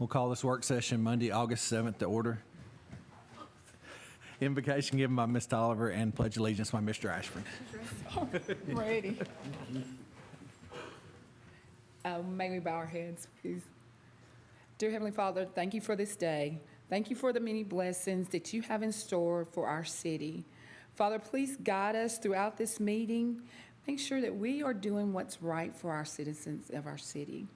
We'll call this work session Monday, August 7th to order. Invocation given by Ms. Tolliver and pledge allegiance by Mr. Ashford. Ready. May we bow our heads, please. Dear Heavenly Father, thank you for this day. Thank you for the many blessings that you have in store for our city. Father, please guide us throughout this meeting. Make sure that we are doing what's right for our citizens of our city.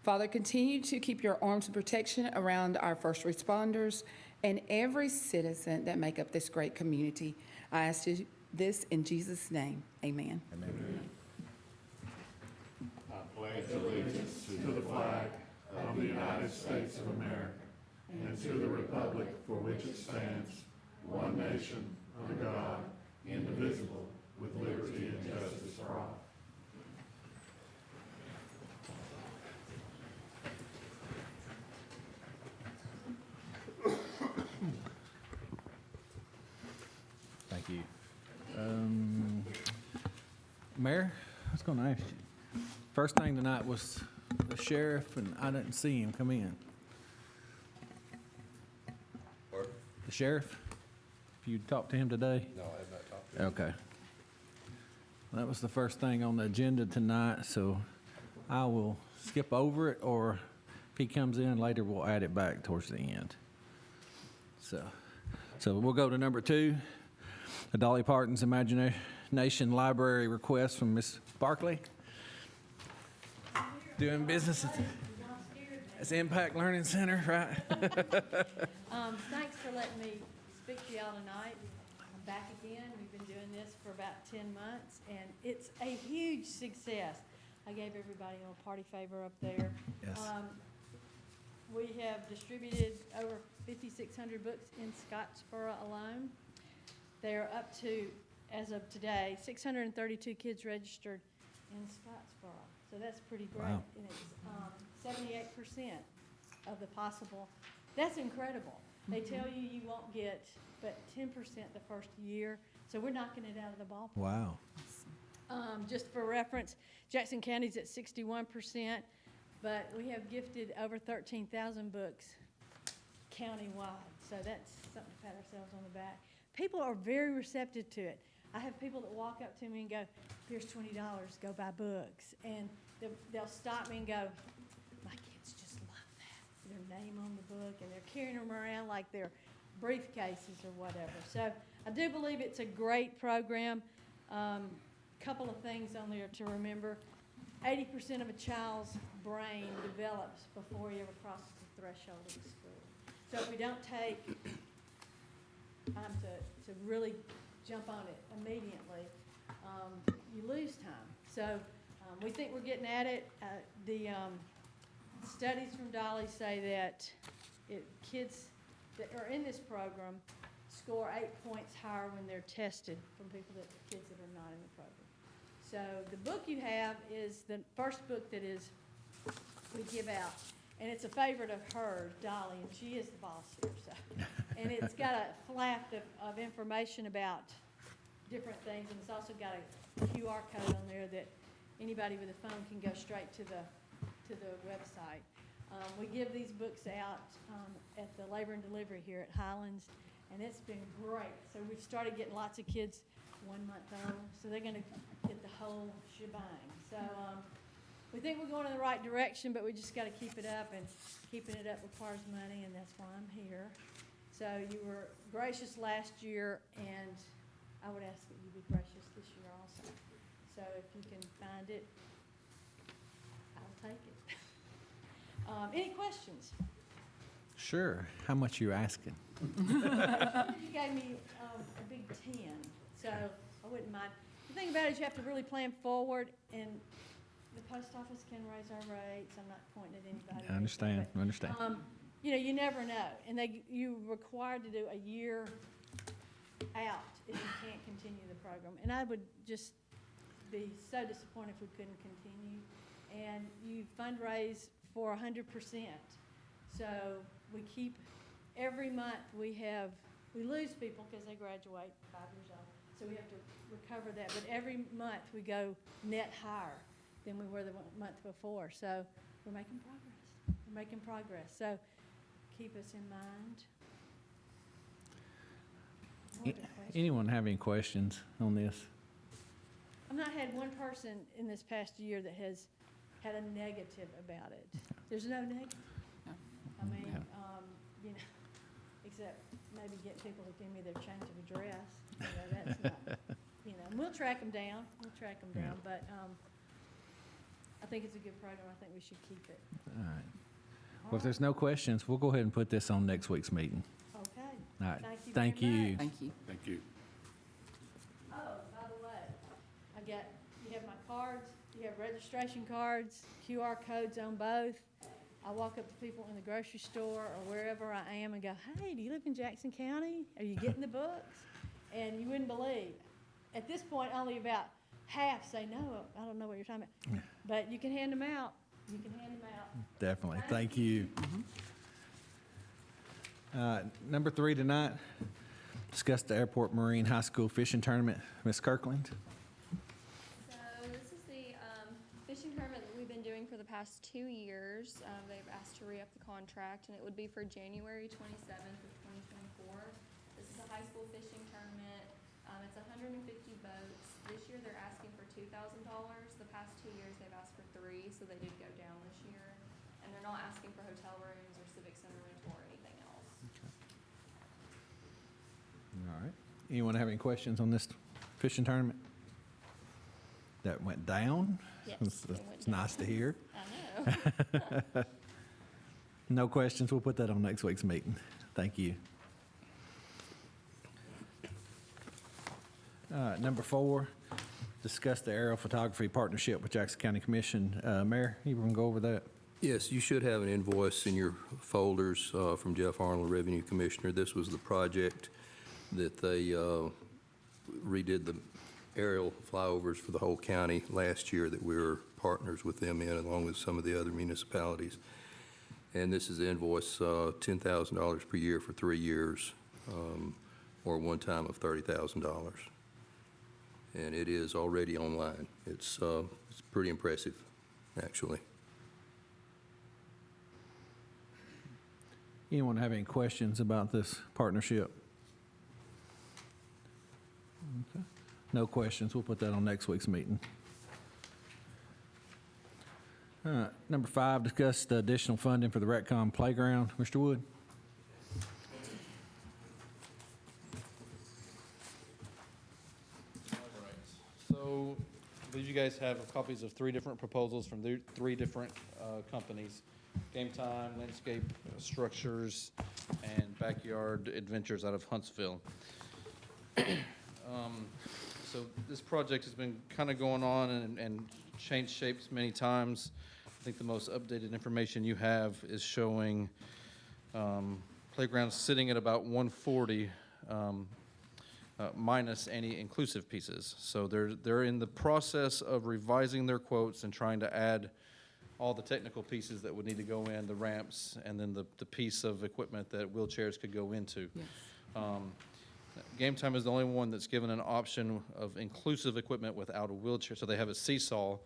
Father, continue to keep your arms of protection around our first responders and every citizen that make up this great community. I ask you this in Jesus' name. Amen. Amen. I pledge allegiance to the flag of the United States of America and to the republic for which it stands, one nation, under God, indivisible, with liberty and justice for all. Thank you. Mayor, I was going to ask you. First thing tonight was the sheriff, and I didn't see him come in. Pardon? The sheriff? If you talked to him today? No, I have not talked to him. Okay. That was the first thing on the agenda tonight, so I will skip over it, or if he comes in later, we'll add it back towards the end. So we'll go to number 2, the Dolly Parton's Imagination Library request from Miss Barkley. Doing business at Impact Learning Center, right? Thanks for letting me speak to y'all tonight. I'm back again. We've been doing this for about 10 months, and it's a huge success. I gave everybody a little party favor up there. Yes. We have distributed over 5,600 books in Scottsboro alone. They're up to, as of today, 632 kids registered in Scottsboro. So that's pretty great. Wow. And it's 78% of the possible. That's incredible. They tell you won't get but 10% the first year. So we're knocking it out of the ballpark. Wow. Just for reference, Jackson County's at 61%, but we have gifted over 13,000 books countywide. So that's something to pat ourselves on the back. People are very receptive to it. I have people that walk up to me and go, here's $20, go buy books. And they'll stop me and go, my kids just love that. Their name on the book, and they're carrying them around like they're briefcases or whatever. So I do believe it's a great program. Couple of things on there to remember. 80% of a child's brain develops before he ever crosses the threshold of the school. So if we don't take time to really jump on it immediately, you lose time. So we think we're getting at it. The studies from Dolly say that kids that are in this program score 8 points higher when they're tested from kids that are not in the program. So the book you have is the first book that we give out, and it's a favorite of hers, Dolly, and she is the boss here. So, and it's got a flap of information about different things, and it's also got a QR code on there that anybody with a phone can go straight to the website. We give these books out at the Labor and Delivery here at Highlands, and it's been great. So we've started getting lots of kids 1 month old, so they're going to get the whole shebang. So we think we're going in the right direction, but we just got to keep it up, and keeping it up requires money, and that's why I'm here. So you were gracious last year, and I would ask that you be gracious this year also. So if you can find it, I'll take it. Any questions? Sure. How much are you asking? You gave me a big 10, so I wouldn't mind. The thing about it is you have to really plan forward, and the post office can raise our rates. I'm not pointing at anybody. I understand. I understand. You never know, and you're required to do a year out if you can't continue the program. And I would just be so disappointed if we couldn't continue. And you fundraise for 100%. So we keep, every month we lose people because they graduate 5 years old. So we have to recover that. But every month we go net higher than we were the month before. So we're making progress. making progress. So keep us in mind. What a question. Anyone have any questions on this? I've not had one person in this past year that has had a negative about it. There's no negative. No. I mean, Okay. you know, except maybe get people to give me their change of address. You know, that's not, you know, and we'll track them down. Yeah. But I think it's a good program. I think we should keep it. All right. Well, if there's no questions, we'll go ahead and put this on next week's meeting. Okay. All right. Thank you very much. Thank you. Thank you. Oh, by the way, you have my cards, you have registration cards, QR codes on both. I walk up to people in the grocery store or wherever I am and go, hey, do you live in Jackson County? Are you getting the books? And you wouldn't believe. At this point, only about half say, no, I don't know what you're talking about. But you can hand them out. You can hand them out. Definitely. Thank you. Number 3 tonight, discuss the Airport Marine High School fishing tournament. Ms. Kirkland? So this is the fishing tournament that we've been doing for the past 2 years. They've asked to re-up the contract, and it would be for January 27th of 2024. This is a high school fishing tournament. It's 150 boats. This year they're asking for $2,000. The past 2 years they've asked for $3,000, so they did go down this year. And they're not asking for hotel rooms or civic center rental or anything else. All right. Anyone have any questions on this fishing tournament? That went down? Yes, It's it went it's nice to down. hear. I know. No questions. We'll put that on next week's meeting. Thank you. Number 4, discuss the aerial photography partnership with Jackson County Commission. Mayor, you want to go over that? Yes, you should have an invoice in your folders from Jeff Arnold, Revenue Commissioner. This was the project that they redid the aerial flyovers for the whole county last year that we were partners with them in, along with some of the other municipalities. And this is the invoice, $10,000 per year for 3 years, or one time of $30,000. And it is already online. It's pretty impressive, actually. Anyone have any questions about this partnership? Okay. No questions. We'll put that on next week's meeting. Number 5, discuss the additional funding for the Retcom playground. Mr. Wood? So, I believe you guys have copies of 3 different proposals from 3 different companies: Game Time, Landscape Structures, and Backyard Adventures out of Huntsville. So this project has been kind of going on and changed shapes many times. I think the most updated information you have is showing playgrounds sitting at about 140 minus any inclusive pieces. So they're in the process of revising their quotes and trying to add all the technical pieces that would need to go in, the ramps, and then the piece of equipment that wheelchairs could go into. Yes. Game Time is the only one that's given an option of inclusive equipment without a wheelchair. So they have a seesaw,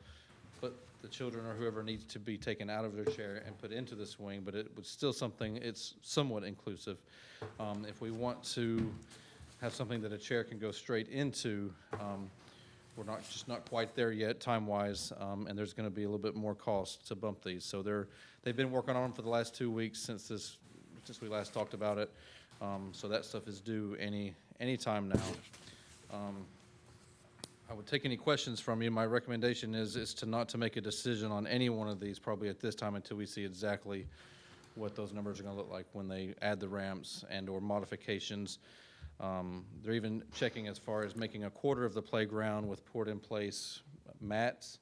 but the children or whoever needs to be taken out of their chair and put into the swing, but it was still something, it's somewhat inclusive. If we want to have something that a chair can go straight into, we're just not quite there yet time-wise, and there's going to be a little bit more cost to bump these. So they've been working on them for the last 2 weeks since we last talked about it. So that stuff is due any time now. I would take any questions from you. My recommendation is not to make a decision on any one of these probably at this time until we see exactly what those numbers are going to look like when they add the ramps and/or modifications. They're even checking as far as making a quarter of the playground with poured-in-place mats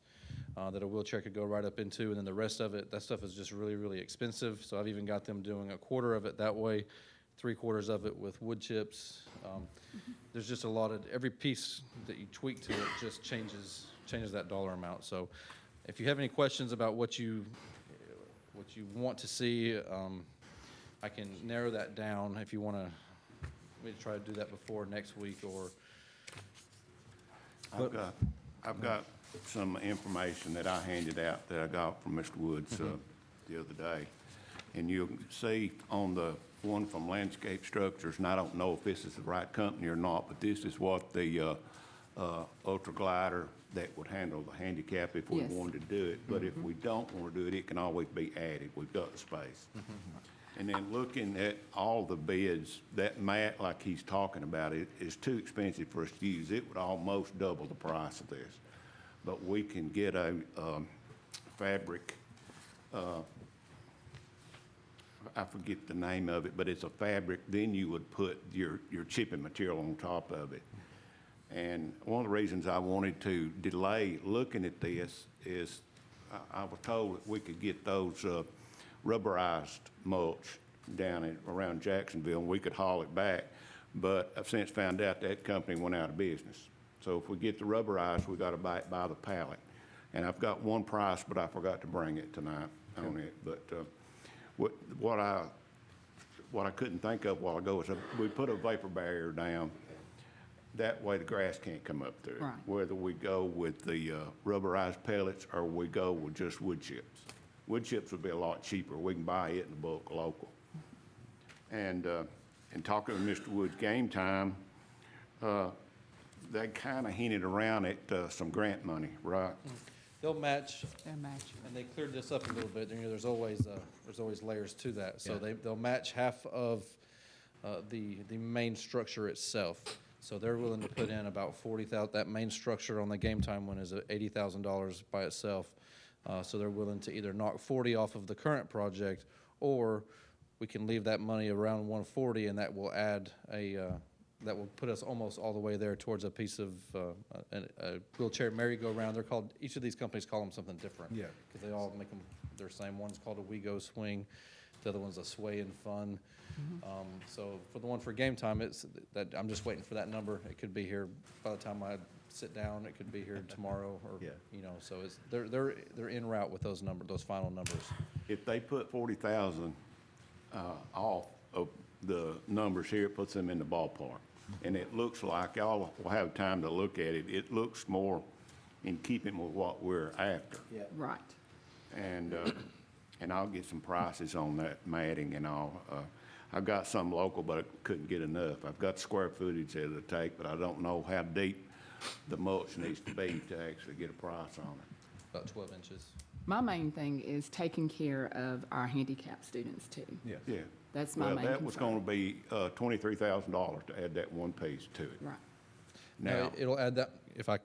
that a wheelchair could go right up into, and then the rest of it, that stuff is just really, really expensive. So I've even got them doing a quarter of it that way, 3/4 of it with wood chips. There's just a lot of, every piece that you tweak to it just changes that dollar amount. So if you have any questions about what you want to see, I can narrow that down if you want me to try to do that before next week, or I've got some information that I handed out that I got from Mr. Woods the other day. And you'll see on the one from Landscape Structures, and I don't know if this is the right company or not, but this is what the ultra glider that would handle the handicap if we Yes. wanted to do it. But if we don't want to do it, it can always be added. We've got the space. And then looking at all the bids, that mat like he's talking about, it is too expensive for us to use. It would almost double the price of this. But we can get a fabric, I forget the name of it, but it's a fabric, then you would put your chipping material on top of it. And one of the reasons I wanted to delay looking at this is I was told that we could get those rubberized mulch down around Jacksonville, and we could haul it back. But I've since found out that company went out of business. So if we get the rubberized, we got to buy it by the pallet. And I've got one price, but I forgot to bring it tonight on it. But what I couldn't think of a while ago is we put a vapor barrier down. That way the grass can't come up through it. Right. Whether we go with the rubberized pellets or we go with just wood chips. Wood chips would be a lot cheaper. We can buy it in the bulk local. And talking to Mr. Wood's Game Time, they kind of hinted around at some grant money, right? They'll match, They're matching. and they cleared this up a little bit. You know, there's always layers to that. So they'll match half of the main structure itself. So they're willing to put in about 40,000. That main structure on the Game Time one is $80,000 by itself. So they're willing to either knock 40 off of the current project, or we can leave that money around 140, and that will add that will put us almost all the way there towards a piece of a wheelchair merry-go-round. They're called, each of these companies call them something different. Yeah. Because they all make them their same. One's called a We-Go Swing. The other one's a Sway and Fun. So for the one for Game Time, it's that I'm just waiting for that number. It could be here by the time I sit down. It could be here tomorrow, or you know. So it's they're en route with those final numbers. If they put 40,000 off of the numbers here, it puts them in the ballpark. And it looks like, y'all will have time to look at it, it looks more in keeping with what we're after. Right. And I'll get some prices on that matting and all. I've got some local, but I couldn't get enough. I've got square footage that it'll take, but I don't know how deep the mulch needs to be to actually get a price on it. About 12 inches. My main thing is taking care of our handicapped students too. Yeah. That's my main Well, that was concern. gonna be $23,000 to add that one piece to it. Right. Now, It'll add that, if I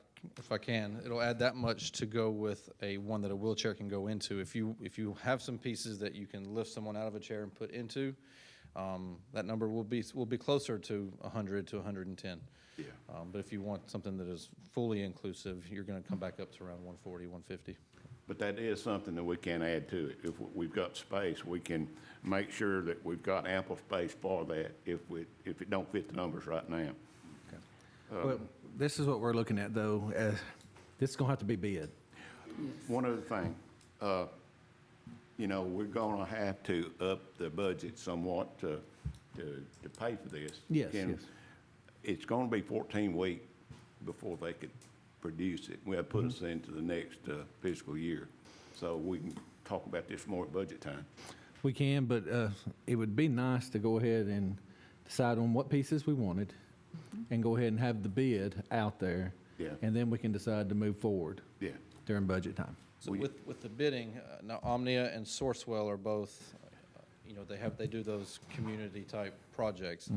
can, it'll add that much to go with one that a wheelchair can go into. If you have some pieces that you can lift someone out of a chair and put into, that number will be closer to 100 to 110. Yeah. But if you want something that is fully inclusive, you're going to come back up to around 140, 150. But that is something that we can add to it. If we've got space, we can make sure that we've got ample space for that if it don't fit the numbers right now. Well, this is what we're looking at, though. This is going to have to be bid. One other thing, you know, we're gonna have to up the budget somewhat to pay for this. Yes, Can- yes. It's gonna be 14 weeks before they could produce it. Well, put us into the next fiscal year. So we can talk about this more at budget time. We can, but it would be nice to go ahead and decide on what pieces we wanted and go ahead and have the bid out there. Yeah. And then we can decide to move forward Yeah. during budget time. So with the bidding, now Omnia and Sourcewell are both, you know, they do those community type projects.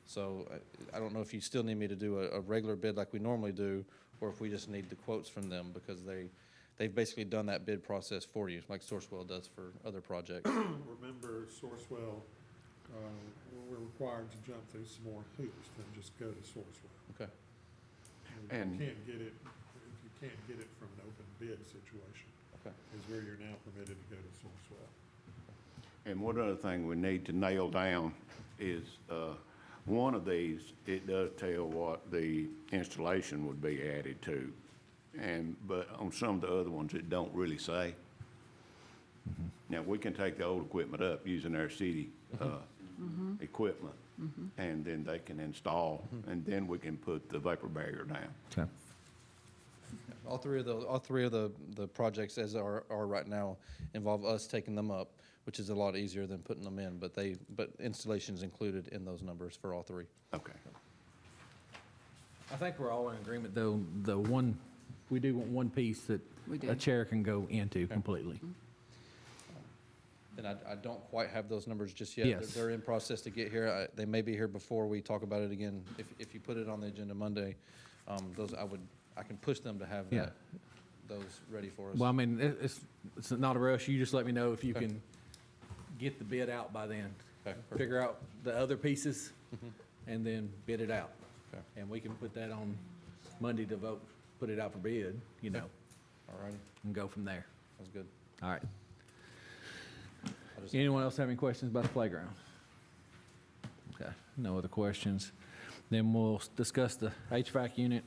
So I don't know if you still need me to do a regular bid like we normally do, or if we just need the quotes from them, because they've basically done that bid process for you, like Sourcewell does for other projects. Remember, Sourcewell, we're required to jump through some more hoops than just go to Sourcewell. Okay. And- If you can't get it from an open bid situation, Okay. is where you're now permitted to go to Sourcewell. And one other thing we need to nail down is, one of these, it does tell what the installation would be added to. But on some of the other ones, it don't really say. Now, we can take the old equipment up using our city, equipment, and then they can install, and then we can put the vapor barrier down. Okay. All three of the projects as are right now involve us taking them up, which is a lot easier than putting them in, but installation's included in those numbers for all three. Okay. I think we're all in agreement, though, we do want one piece that We do. a chair can go into completely. And I don't quite have those numbers just yet. Yes. They're in process to get here. They may be here before we talk about it again. If you put it on the agenda Monday, I can push them to have Yeah. those ready for us. Well, I mean, it's not a rush. You just let me know if you can get the bid out by then. Okay, perfect. Figure out the other pieces and then bid it out. Okay. And we can put that on Monday to vote, put it out for bid, All righty, and go from there. that's good. All right. I just- Anyone else have any questions about the playground? Okay, no other questions. Then we'll discuss the HVAC unit.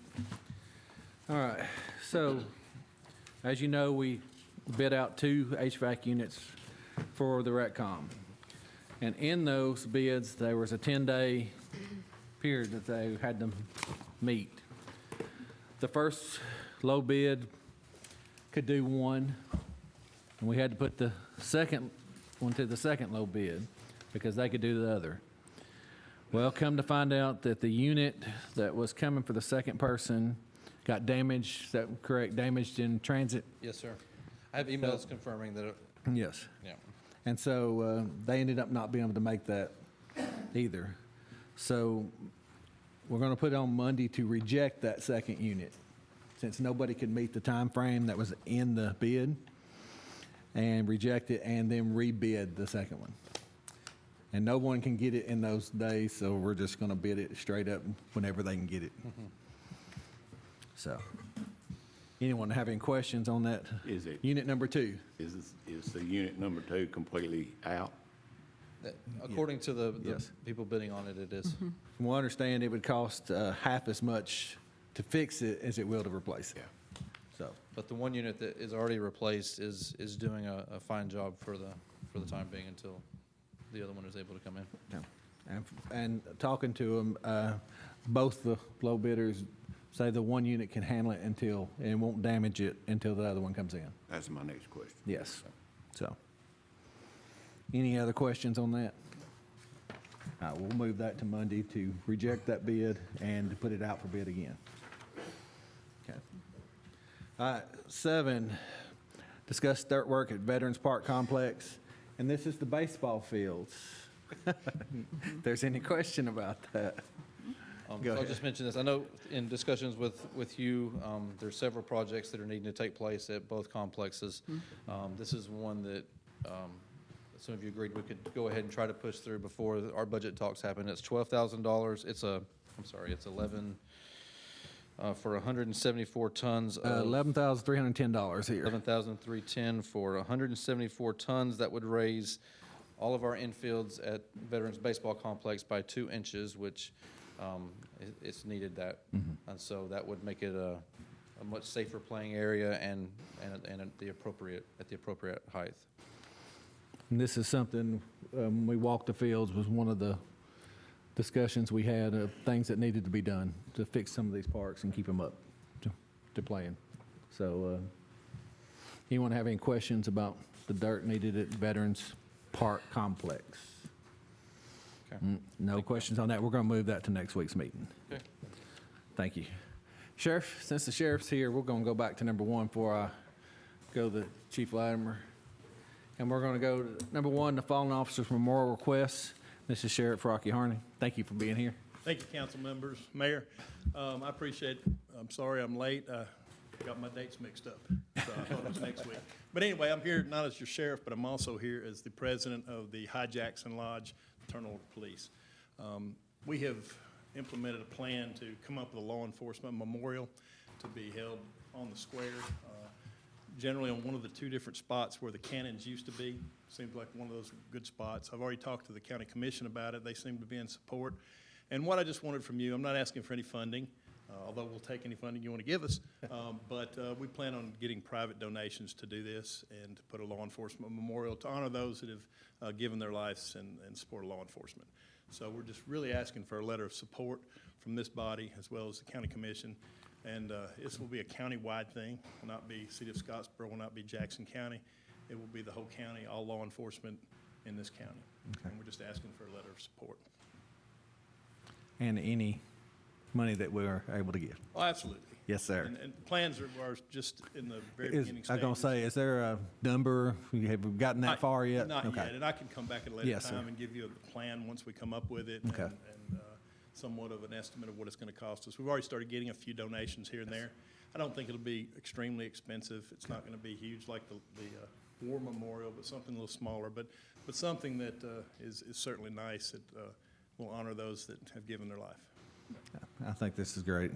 All right, so as you know, we bid out 2 HVAC units for the RecCom. And in those bids, there was a 10-day period that they had to meet. The first low bid could do 1, and we had to put the second one to the second low bid because they could do the other. Well, come to find out that the unit that was coming for the second person got damaged, is that correct, damaged in transit? Yes, sir. I have emails confirming that, Yes. yeah. And so they ended up not being able to make that either. So we're going to put it on Monday to reject that second unit, since nobody could meet the time frame that was in the bid, and reject it and then rebid the second one. And no one can get it in those days, so we're just going to bid it straight up whenever they can get it. So, anyone have any questions on that? Is it- Unit number 2? Is the unit number 2 completely out? According to the Yes. people bidding on it, it is. From what I understand, it would cost half as much to fix it as it will to replace it. Yeah. So, But the one unit that is already replaced is doing a fine job for the time being until the other one is able to come in. yeah. And talking to them, both the low bidders say the one unit can handle it and won't damage it until the other one comes in. That's my next question. Yes. So, any other questions on that? All right, we'll move that to Monday to reject that bid and to put it out for bid again. Okay. All right, 7, discuss dirt work at Veterans Park Complex, and this is the baseball fields. If there's any question about that. Go So I'll ahead. just mention this. I know in discussions with you, there's several projects that are needing to take place at both complexes. This is one that some of you agreed we could go ahead and try to push through before our budget talks happen. It's $12,000. It's 11 for 174 tons of. $11,310 here. 11,310 for 174 tons. That would raise all of our infields at Veterans Baseball Complex by 2 inches, which it's needed that. And so that would make it a much safer playing area and at the appropriate height. And this is something, when we walked the fields, was one of the discussions we had of things that needed to be done to fix some of these parks and keep them up to playing. So, anyone have any questions about the dirt needed at Veterans Park Complex? Okay. No questions on that. We're going to move that to next week's meeting. Okay. Thank you. Sheriff, since the sheriff's here, we're going to go back to number 1 before I go to Chief Latimer. And we're going to go to number 1, the fallen officers memorial requests. This is Sheriff Rocky Harney. Thank you for being here. Thank you, council members, mayor. I appreciate it. I'm sorry I'm late. I got my dates mixed up, so I thought it was next week. But anyway, I'm here not as your sheriff, but I'm also here as the president of the High Jackson Lodge Fraternal Order Police. We have implemented a plan to come up with a law enforcement memorial to be held on the square, generally on one of the 2 different spots where the cannons used to be. Seems like one of those good spots. I've already talked to the county commission about it. They seem to be in support. And what I just wanted from you, I'm not asking for any funding, although we'll take any funding you want to give us, but we plan on getting private donations to do this and to put a law enforcement memorial to honor those that have given their lives and support of law enforcement. So we're just really asking for a letter of support from this body as well as the county commission And this will be a county-wide thing, will not be City of Scottsboro, will not be Jackson County. It will be the whole county, all law enforcement in this county. And we're just asking for a letter of support. And any money that we're able to give. Oh, absolutely. Yes, sir. And plans are just in the very Is, beginning I was going stages. to say, is there a number? Have we gotten that far yet? Not Okay. yet, and I can come back at a later Yes, sir. time and give you a plan once we come up with it. Okay. And somewhat of an estimate of what it's going to cost us. We've already started getting a few donations here and there. I don't think it'll be extremely expensive. It's not going to be huge like the War Memorial, but something a little smaller. But something that is certainly nice that will honor those that have given their life. I think this is great.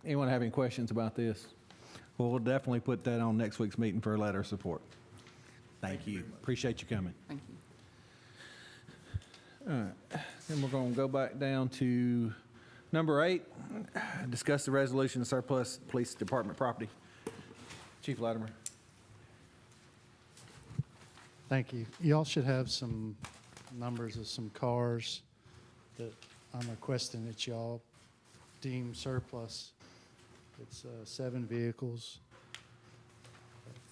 Anyone have any questions about this? Well, we'll definitely put that on next week's meeting for a letter of support. Thank you. Appreciate you coming. Thank you. All right, then we're going to go back down to number 8, discuss the resolution of surplus police department property. Chief Latimer. Thank you. Y'all should have some numbers of some cars that I'm requesting that y'all deem surplus. It's 7 vehicles,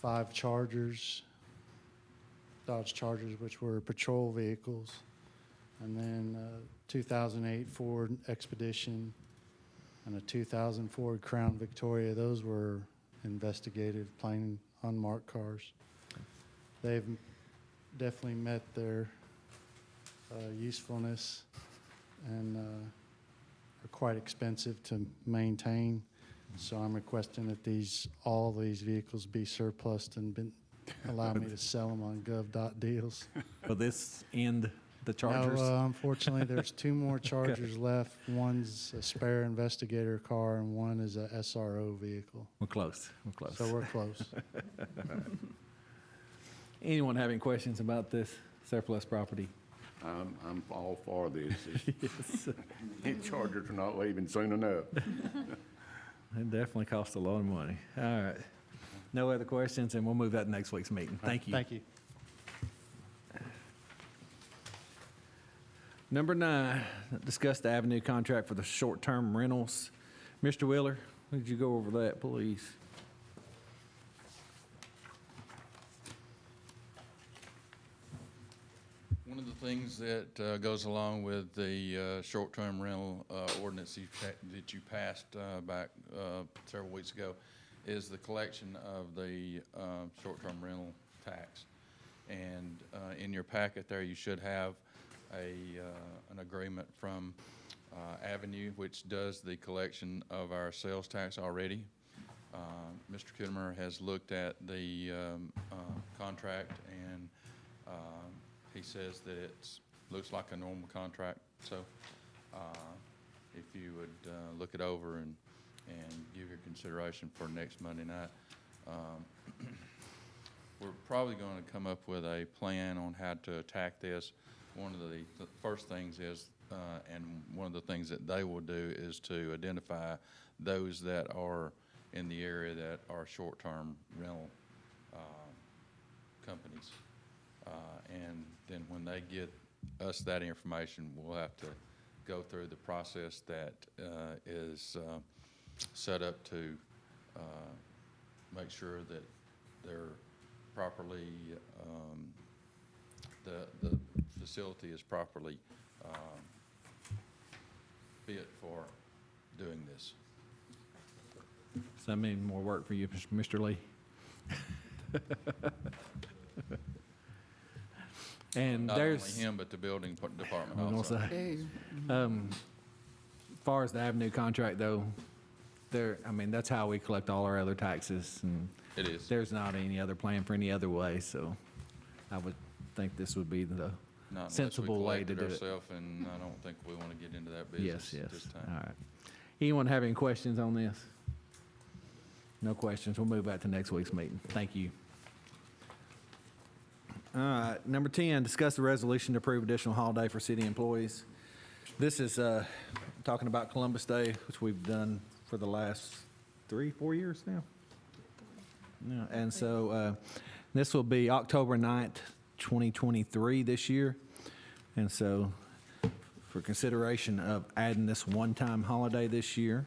5 Chargers, Dodge Chargers, which were patrol vehicles, and then 2008 Ford Expedition and a 2000 Ford Crown Victoria. Those were investigative, plain unmarked cars. They've definitely met their usefulness and are quite expensive to maintain. So I'm requesting that all these vehicles be surplused and allow me to sell them on gov.deals. Will this end the Chargers? No, unfortunately, there's 2 more Chargers left. One's a spare investigator car and one is a SRO vehicle. We're close. We're close. So we're close. Anyone have any questions about this surplus property? I'm all for this. Yes. These Chargers are not leaving soon enough. It definitely costs a lot of money. All right. No other questions, and we'll move that to next week's meeting. Thank you. Thank you. Number 9, discuss the Avenue contract for the short-term rentals. Mr. Wheeler, would you go over that, please? One of the things that goes along with the short-term rental ordinance that you passed back several weeks ago is the collection of the short-term rental tax. And in your packet there, you should have an agreement from Avenue, which does the collection of our sales tax already. Mr. Kittimer has looked at the contract, and he says that it looks like a normal contract. So if you would look it over and give your consideration for next Monday night. We're probably going to come up with a plan on how to attack this. One of the first things is, and one of the things that they will do is to identify those that are in the area that are short-term rental companies. And then when they get us that information, we'll have to go through the process that is set up to make sure that they're properly, the facility is properly fit for doing this. Does that mean more work for you, Mr. Lee? And Not there's, only him, but the building department I was also. gonna say, Ooh. as far as the Avenue contract though, that's how we collect all our other taxes, and It is. there's not any other plan for any other way, so I would think this would be the Not unless we sensible way to collect do it. ourselves, and I don't think we want to get into that business Yes, at this yes. time. All right. Anyone have any questions on this? No questions. We'll move back to next week's meeting. Thank you. All right. Number 10, discuss the resolution to approve additional holiday for city employees. This is talking about Columbus Day, which we've done for the last 3-4 years now. Yeah, and so this will be October 9th, 2023 this year. And so for consideration of adding this one-time holiday this year,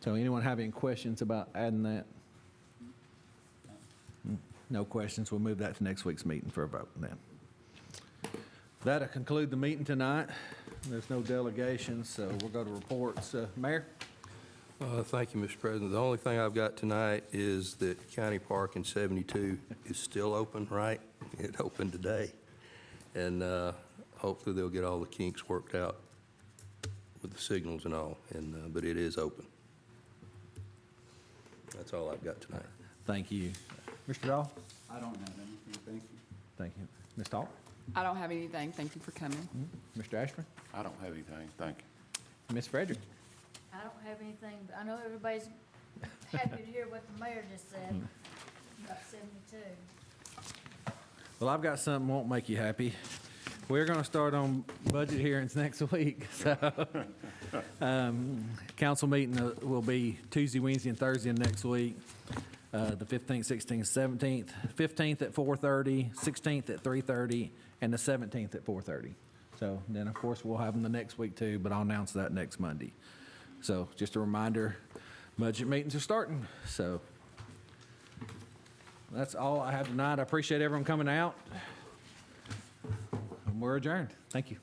So anyone have any questions about adding that? No questions. We'll move that to next week's meeting for a vote then. That'll conclude the meeting tonight. There's no delegations, so we'll go to reports. Mayor? Thank you, Mr. President. The only thing I've got tonight is that County Park in 72 is still open, right? It opened today. And hopefully they'll get all the kinks worked out with the signals and all, but it is open. That's all I've got tonight. Thank you. Mr. Dahl? I don't have anything, thank you. Thank you. Ms. Dahl? I don't have anything. Thank you for coming. Mr. Ashburn? I don't have anything, thank you. Ms. Frederick? I don't have anything, but I know everybody's happy to hear what the mayor just said about 72. Well, I've got something won't make you happy. We're going to start on budget hearings next week. So, council meeting will be Tuesday, Wednesday, and Thursday of next week. The 15th, 16th, 17th, 15th at 4:30, 16th at 3:30, and the 17th at 4:30. So then, of course, we'll have them the next week too, but I'll announce that next Monday. So just a reminder, budget meetings are starting. So that's all I have tonight. I appreciate everyone coming out. And we're adjourned. Thank you.